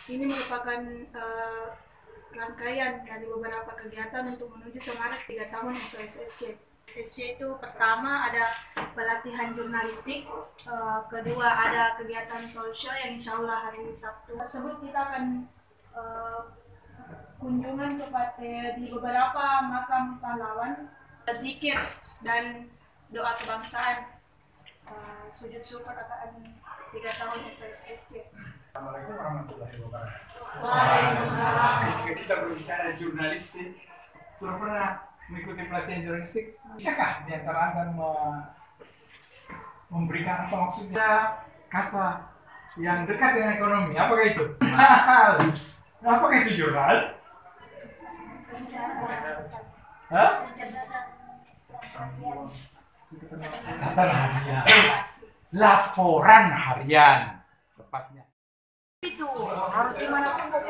Ini merupakan rangkaian dari beberapa kegiatan untuk menuju semangat 3 tahun SOSSC. SC itu pertama ada pelatihan jurnalistik, kedua ada kegiatan talk show yang insya Allah hari Sabtu tersebut kita akan kunjungan kepada di beberapa makam pahlawan, zikir dan doa kebangsaan, sujud syukur akan 3 tahun SOSSC. Assalamualaikum warahmatullahi wabarakatuh. Waalaikumsalam. Ketika kita berbicara jurnalistik, sudah pernah mengikuti pelatihan jurnalistik? Bisakah di antara Anda memberikan apa maksudnya kata yang dekat dengan ekonomi? Apakah itu? Apakah itu jurnal? Hah? Catatan harian. Laporan harian tepatnya. Itu harus dimanapun kok